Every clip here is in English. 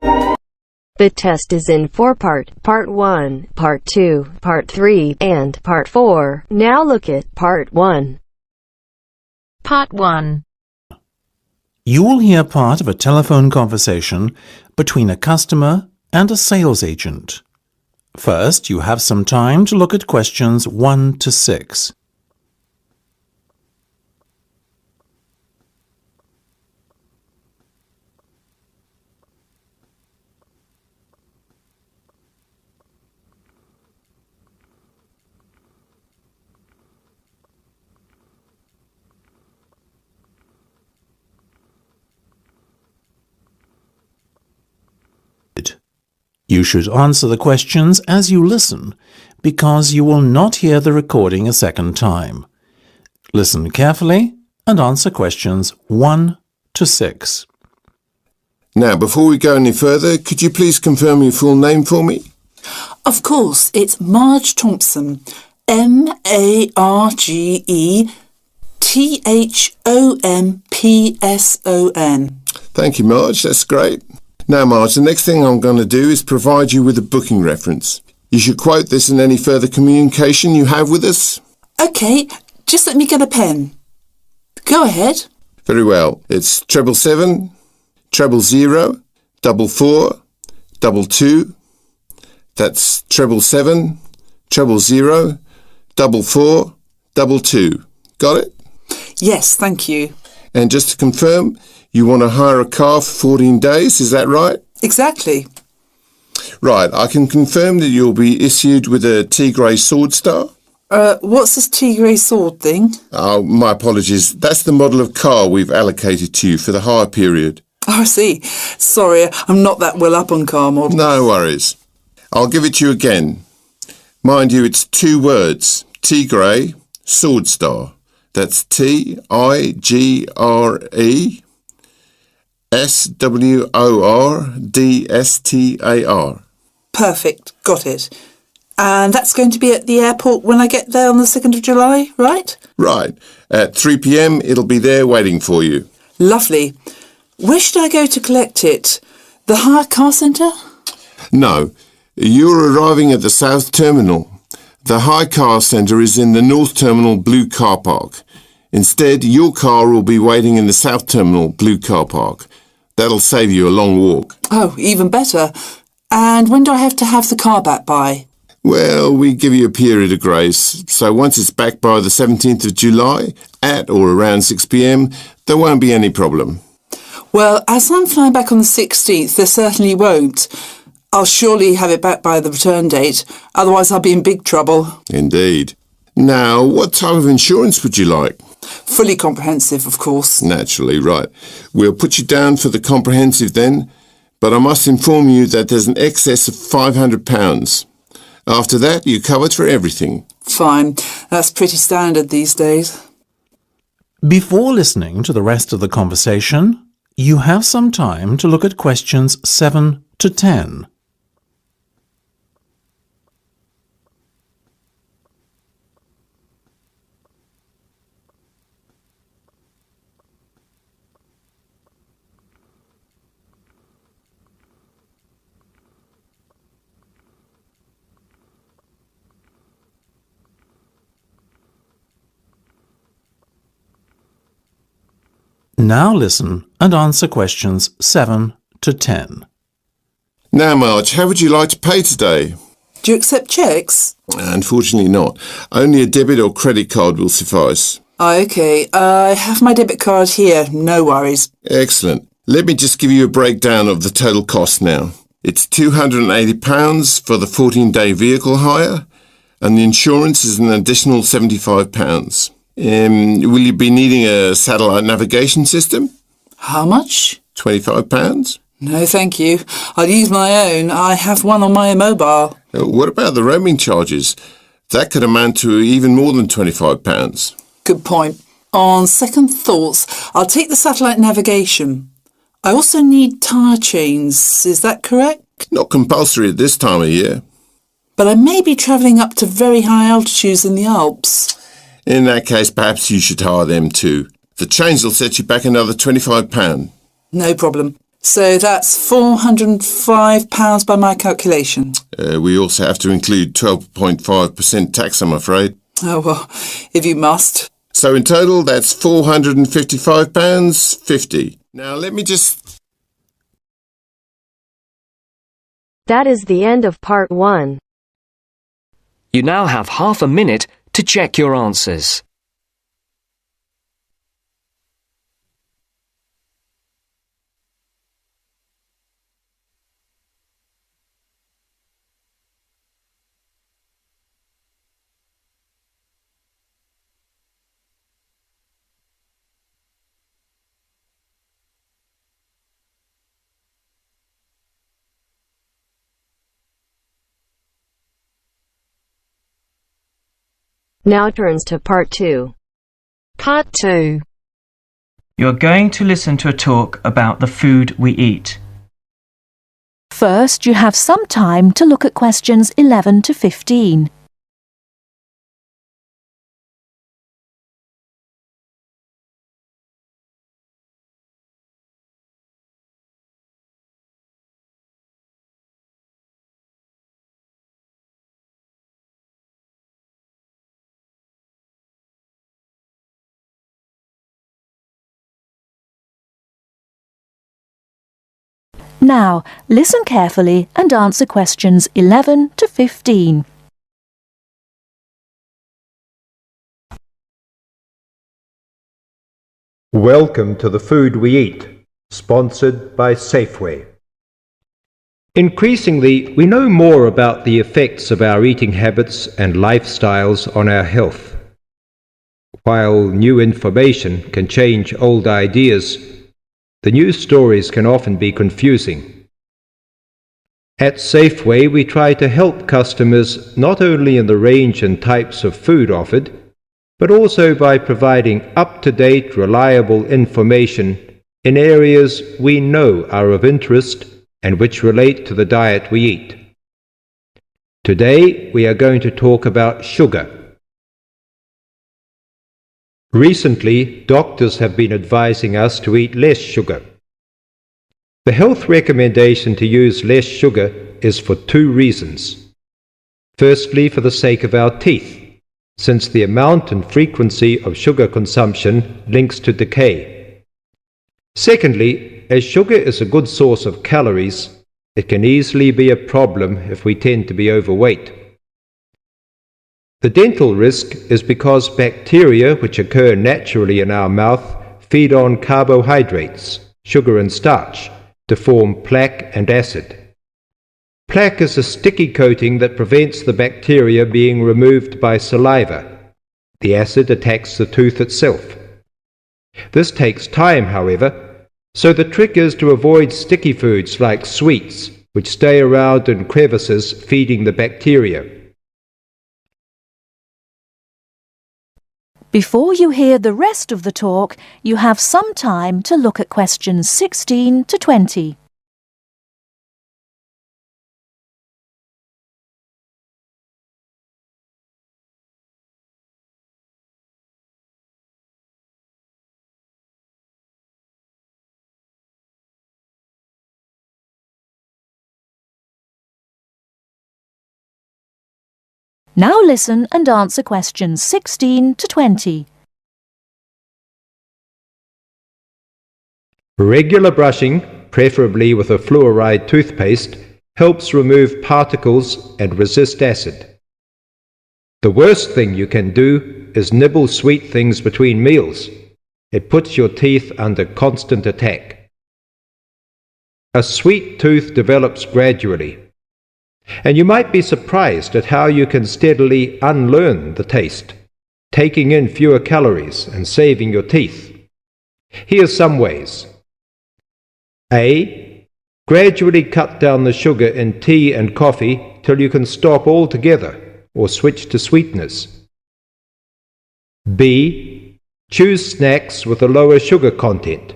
The test is in 4-part, Part 1, Part 2, Part 3, and Part 4. Now look at Part 1. Part 1. You will hear part of a telephone conversation between a customer and a sales agent. First, you have some time to look at questions 1 to 6. You should answer the questions as you listen, because you will not hear the recording a second time. Listen carefully and answer questions 1 to 6. Now, before we go any further, could you please confirm your full name for me? Of course, it's Marge Thompson. MARGETHOMPSON. Thank you, Marge. That's great. Now, Marge, the next thing I'm going to do is provide you with a booking reference. You should quote this in any further communication you have with us. OK, just let me get a pen. Go ahead. Very well. It's 777 000 44 22. That's 777 000 44 22. Got it? Yes, thank you. And just to confirm, you want to hire a car for 14 days, is that right? Exactly. Right, I can confirm that you'll be issued with a Tigray Sword Star. What's this Tigray sword thing? Oh, my apologies. That's the model of car we've allocated to you for the hire period. Oh, I see. Sorry, I'm not that well up on car models. No worries. I'll give it to you again. Mind you, it's 2 words. Tigray Sword Star. That's Tigre SWORDSTAR. Perfect, got it. And that's going to be at the airport when I get there on the 2nd of July, right? Right. At 3 p.m, it'll be there waiting for you. Lovely. Where should I go to collect it? The hire car centre? No, you're arriving at the South Terminal. The hire car centre is in the North Terminal Blue Car Park. Instead, your car will be waiting in the South Terminal Blue Car Park. That'll save you a long walk. Oh, even better. And when do I have to have the car back by? Well, we give you a period of grace. So once it's back by the 17th of July, at or around 6 p.m, there won't be any problem. Well, as I'm flying back on the 16th, there certainly won't. I'll surely have it back by the return date. Otherwise, I'll be in big trouble. Indeed. Now, what type of insurance would you like? Fully comprehensive, of course. Naturally, right. We'll put you down for the comprehensive then, but I must inform you that there's an excess of £500. After that, you're covered for everything. Fine. That's pretty standard these days. Before listening to the rest of the conversation, you have some time to look at questions 7 to 10. Now listen and answer questions 7 to 10. Now, Marge, how would you like to pay today? Do you accept cheques? Unfortunately not. Only a debit or credit card will suffice. OK. I have my debit card here. No worries. Excellent. Let me just give you a breakdown of the total cost now. It's £280 for the 14-day vehicle hire, and the insurance is an additional £75. Will you be needing a satellite navigation system? How much? £25. No, thank you. I'll use my own. I have one on my mobile. What about the roaming charges? That could amount to even more than £25. Good point. On second thoughts, I'll take the satellite navigation. I also need tyre chains. Is that correct? Not compulsory at this time of year. But I may be travelling up to very high altitudes in the Alps. In that case, perhaps you should hire them too. The chains will set you back another £25. No problem. So that's £405 by my calculation. We also have to include 12.5% tax, I'm afraid. Oh, well, if you must. So in total, that's £455.50. Now, let me just... That is the end of part 1. You now have half a minute to check your answers. Now turns to part 2. Part 2. You're going to listen to a talk about the food we eat. First, you have some time to look at questions 11 to 15. Now, listen carefully and answer questions 11 to 15. Welcome to the Food We Eat, sponsored by Safeway. Increasingly, we know more about the effects of our eating habits and lifestyles on our health. While new information can change old ideas, the news stories can often be confusing. At Safeway, we try to help customers not only in the range and types of food offered, but also by providing up-to-date, reliable information in areas we know are of interest and which relate to the diet we eat. Today, we are going to talk about sugar. Recently, doctors have been advising us to eat less sugar. The health recommendation to use less sugar is for two reasons. Firstly, for the sake of our teeth, since the amount and frequency of sugar consumption links to decay. Secondly, as sugar is a good source of calories, it can easily be a problem if we tend to be overweight. The dental risk is because bacteria which occur naturally in our mouth feed on carbohydrates, sugar and starch, to form plaque and acid. Plaque is a sticky coating that prevents the bacteria being removed by saliva. The acid attacks the tooth itself. This takes time, however, so the trick is to avoid sticky foods like sweets, which stay around in crevices feeding the bacteria. Before you hear the rest of the talk, you have some time to look at questions 16 to 20. Now listen and answer questions 16 to 20. Regular brushing, preferably with a fluoride toothpaste, helps remove particles and resist acid. The worst thing you can do is nibble sweet things between meals. It puts your teeth under constant attack. A sweet tooth develops gradually, and you might be surprised at how you can steadily unlearn the taste, taking in fewer calories and saving your teeth. Here's some ways. A. Gradually cut down the sugar in tea and coffee till you can stop altogether or switch to sweeteners. B. Choose snacks with a lower sugar content.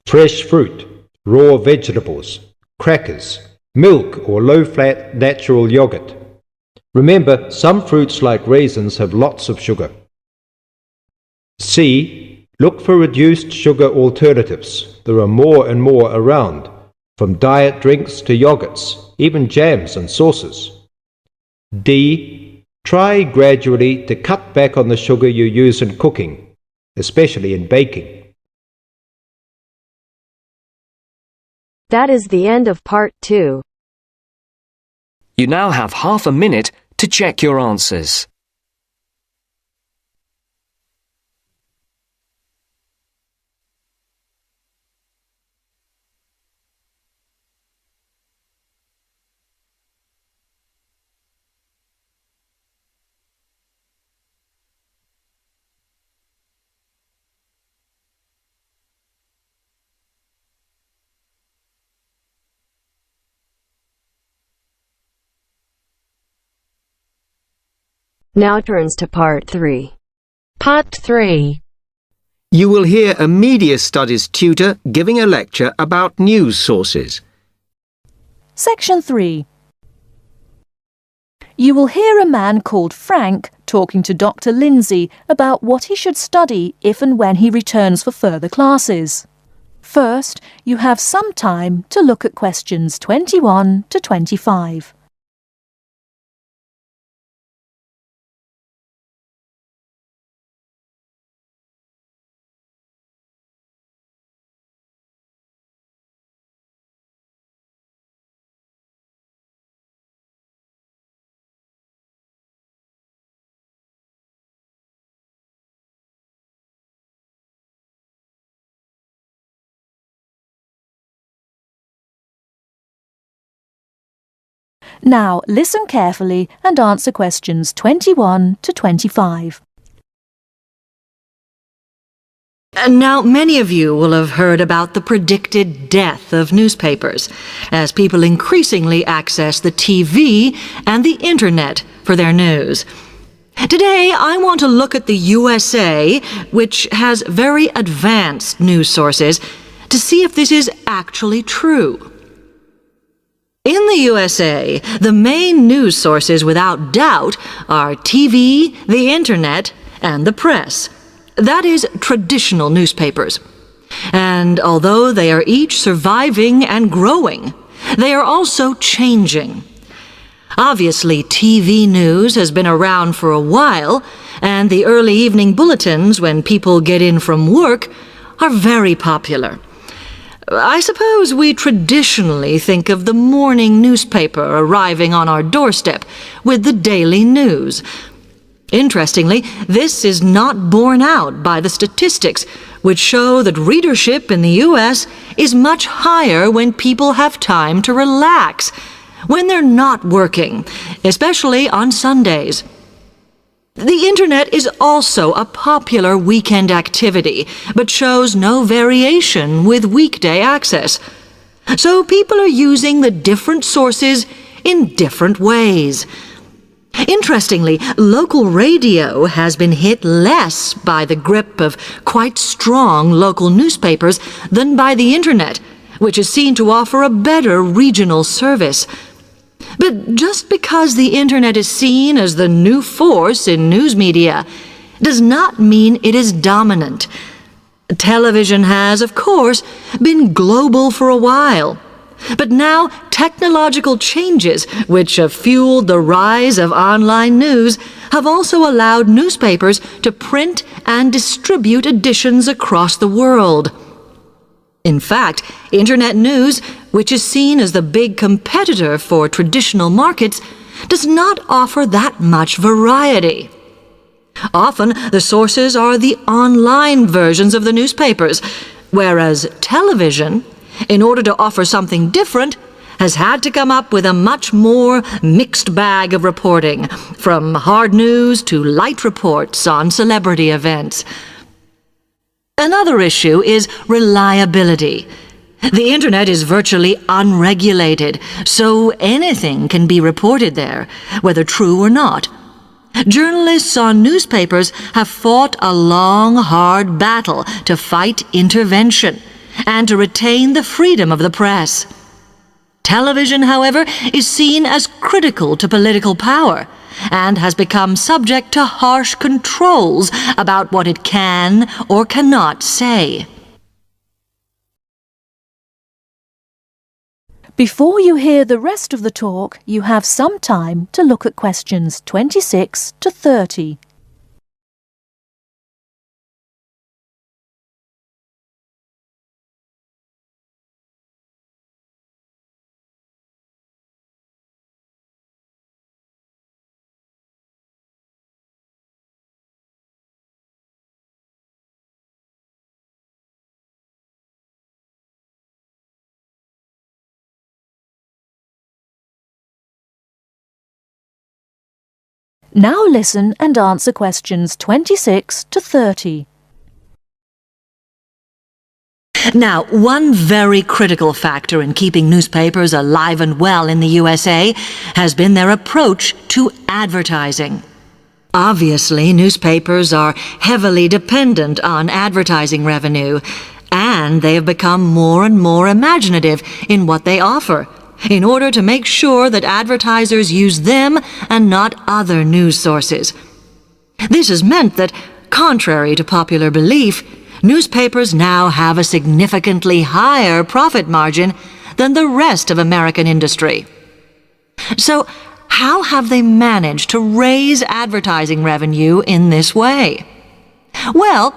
Fresh fruit, raw vegetables, crackers, milk or low-fat natural yogurt. Remember, some fruits like raisins have lots of sugar. C. Look for reduced sugar alternatives. There are more and more around, from diet drinks to yogurts, even jams and sauces. D. Try gradually to cut back on the sugar you use in cooking, especially in baking. That is the end of part 2. You now have half a minute to check your answers. Now turns to part 3. Part 3. You will hear a media studies tutor giving a lecture about news sources. Section 3. You will hear a man called Frank talking to Dr. Lindsay about what he should study if and when he returns for further classes. First, you have some time to look at questions 21 to 25. Now listen carefully and answer questions 21 to 25. Now, many of you will have heard about the predicted death of newspapers, as people increasingly access the TV and the Internet for their news. Today, I want to look at the USA, which has very advanced news sources, to see if this is actually true. In the USA, the main news sources without doubt are TV, the Internet, and the press. That is, traditional newspapers. And although they are each surviving and growing, they are also changing. Obviously, TV news has been around for a while, and the early evening bulletins, when people get in from work, are very popular. I suppose we traditionally think of the morning newspaper arriving on our doorstep with the daily news. Interestingly, this is not borne out by the statistics, which show that readership in the U.S. is much higher when people have time to relax, when they're not working, especially on Sundays. The Internet is also a popular weekend activity, but shows no variation with weekday access. So people are using the different sources in different ways. Interestingly, local radio has been hit less by the grip of quite strong local newspapers than by the Internet, which is seen to offer a better regional service. But just because the Internet is seen as the new force in news media does not mean it is dominant. Television has, of course, been global for a while. But now technological changes, which have fueled the rise of online news, have also allowed newspapers to print and distribute editions across the world. In fact, Internet news, which is seen as the big competitor for traditional markets, does not offer that much variety. Often, the sources are the online versions of the newspapers, whereas television, in order to offer something different, has had to come up with a much more mixed bag of reporting, from hard news to light reports on celebrity events. Another issue is reliability. The Internet is virtually unregulated, so anything can be reported there, whether true or not. Journalists on newspapers have fought a long, hard battle to fight intervention and to retain the freedom of the press. Television, however, is seen as critical to political power, and has become subject to harsh controls about what it can or cannot say. Before you hear the rest of the talk, you have some time to look at questions 26 to 30. Now listen and answer questions 26 to 30. Now, one very critical factor in keeping newspapers alive and well in the USA has been their approach to advertising. Obviously, newspapers are heavily dependent on advertising revenue, and they have become more and more imaginative in what they offer, in order to make sure that advertisers use them and not other news sources. This has meant that, contrary to popular belief, newspapers now have a significantly higher profit margin than the rest of American industry. So, how have they managed to raise advertising revenue in this way? Well,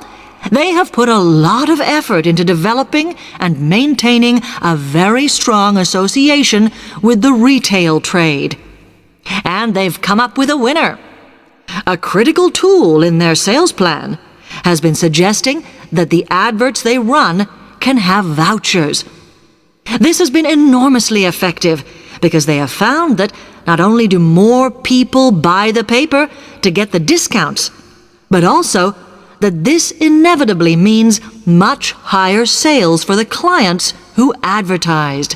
they have put a lot of effort into developing and maintaining a very strong association with the retail trade. And they've come up with a winner. A critical tool in their sales plan has been suggesting that the adverts they run can have vouchers. This has been enormously effective because they have found that not only do more people buy the paper to get the discounts, but also that this inevitably means much higher sales for the clients who advertised.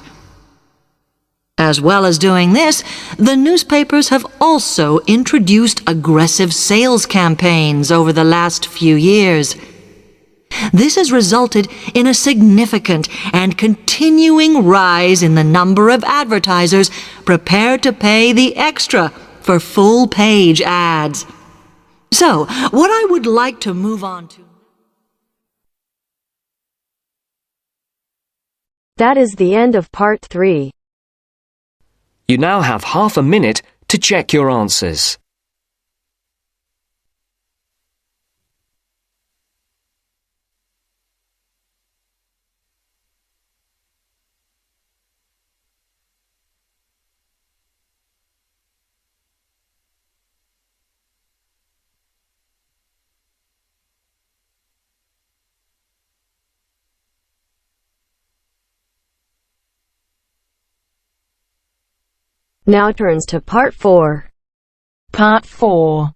As well as doing this, the newspapers have also introduced aggressive sales campaigns over the last few years. This has resulted in a significant and continuing rise in the number of advertisers prepared to pay the extra for full-page ads. So, what I would like to move on to... That is the end of part 3. You now have half a minute to check your answers. Now turns to part 4. Part 4.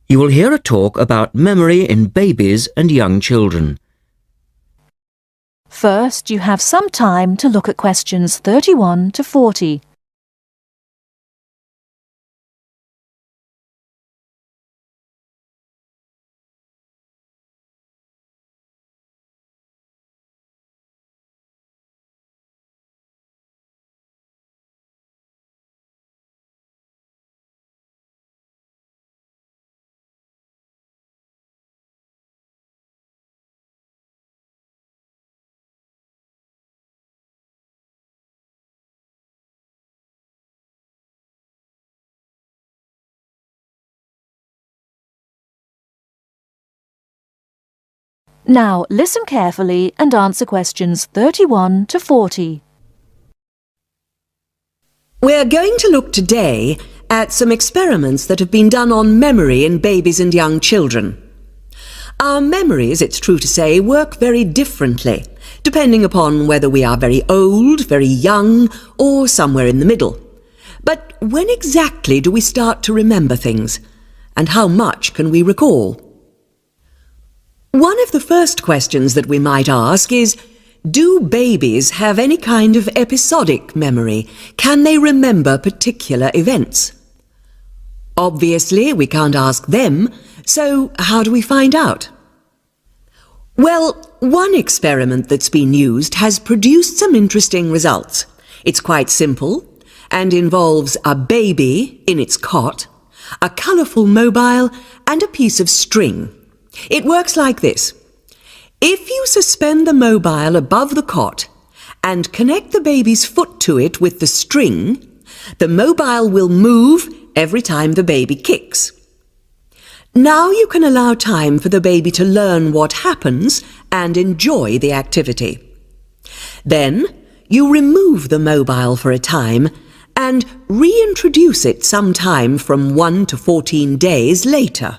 You will hear a talk about memory in babies and young children. First, you have some time to look at questions 31 to 40. Now listen carefully and answer questions 31 to 40. We're going to look today at some experiments that have been done on memory in babies and young children. Our memories, it's true to say, work very differently, depending upon whether we are very old, very young, or somewhere in the middle. But when exactly do we start to remember things? And how much can we recall? One of the first questions that we might ask is, do babies have any kind of episodic memory? Can they remember particular events? Obviously, we can't ask them, so how do we find out? Well, one experiment that's been used has produced some interesting results. It's quite simple, and involves a baby in its cot, a colourful mobile, and a piece of string. It works like this. If you suspend the mobile above the cot and connect the baby's foot to it with the string, the mobile will move every time the baby kicks. Now you can allow time for the baby to learn what happens and enjoy the activity. Then you remove the mobile for a time and reintroduce it sometime from 1 to 14 days later.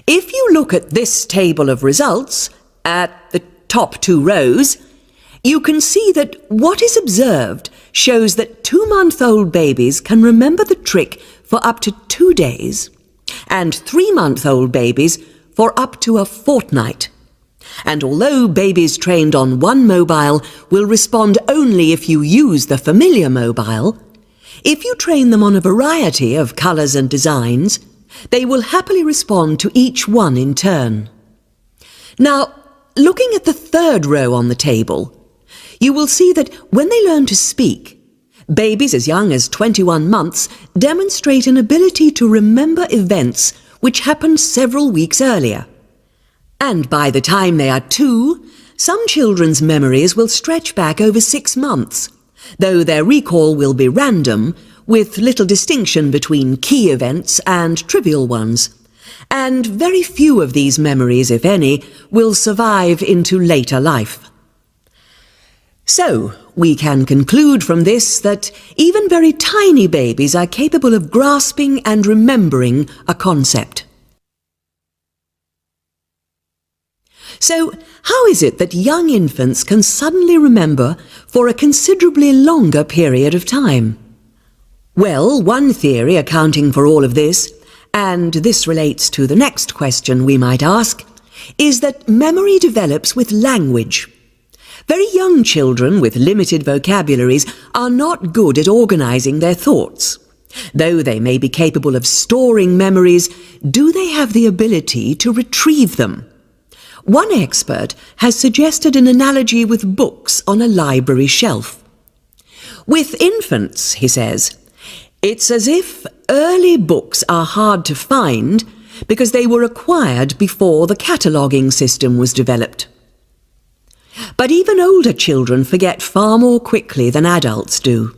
If you look at this table of results, at the top 2 rows, you can see that what is observed shows that 2-month-old babies can remember the trick for up to 2 days, and 3-month-old babies for up to a fortnight. And although babies trained on one mobile will respond only if you use the familiar mobile, if you train them on a variety of colours and designs, they will happily respond to each one in turn. Now, looking at the 3rd row on the table, you will see that when they learn to speak, babies as young as 21 months demonstrate an ability to remember events which happened several weeks earlier. And by the time they are 2, some children's memories will stretch back over 6 months, though their recall will be random, with little distinction between key events and trivial ones. And very few of these memories, if any, will survive into later life. So, we can conclude from this that even very tiny babies are capable of grasping and remembering a concept. So, how is it that young infants can suddenly remember for a considerably longer period of time? Well, one theory accounting for all of this, and this relates to the next question we might ask, is that memory develops with language. Very young children with limited vocabularies are not good at organising their thoughts. Though they may be capable of storing memories, do they have the ability to retrieve them? One expert has suggested an analogy with books on a library shelf. With infants, he says, it's as if early books are hard to find because they were acquired before the cataloguing system was developed. But even older children forget far more quickly than adults do.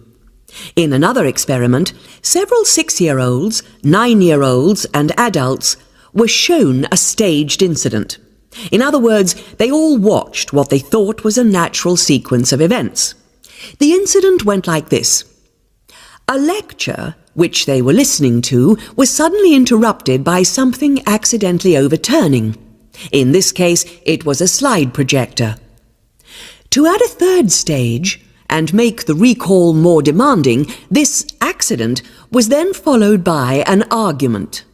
In another experiment, several 6-year-olds, 9-year-olds and adults were shown a staged incident. In other words, they all watched what they thought was a natural sequence of events. The incident went like this. A lecture, which they were listening to, was suddenly interrupted by something accidentally overturning. In this case, it was a slide projector. To add a 3rd stage, and make the recall more demanding, this accident was then followed by an argument.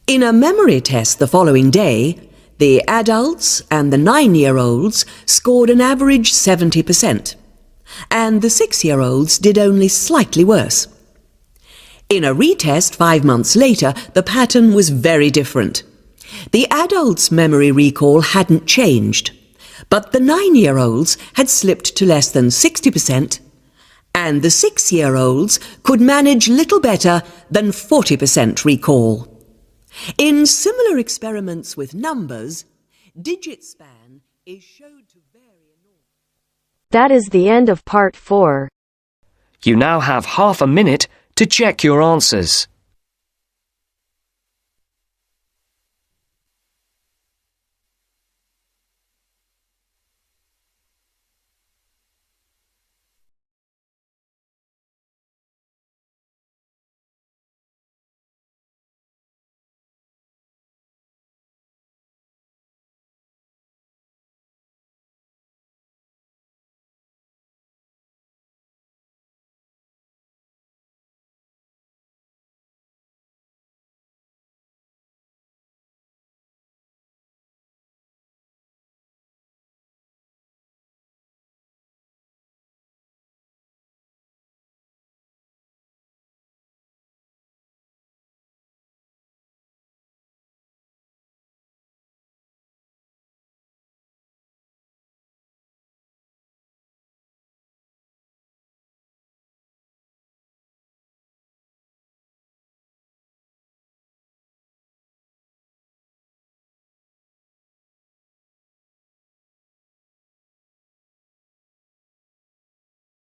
In a memory test the following day, the adults and the 9-year-olds scored an average 70%, and the 6-year-olds did only slightly worse. In a retest 5 months later, the pattern was very different. The adults' memory recall hadn't changed, but the 9-year-olds had slipped to less than 60%, and the 6-year-olds could manage little better than 40% recall. In similar experiments with numbers, digit span is showed to vary enormously. That is the end of part 4. You now have half a minute to check your answers.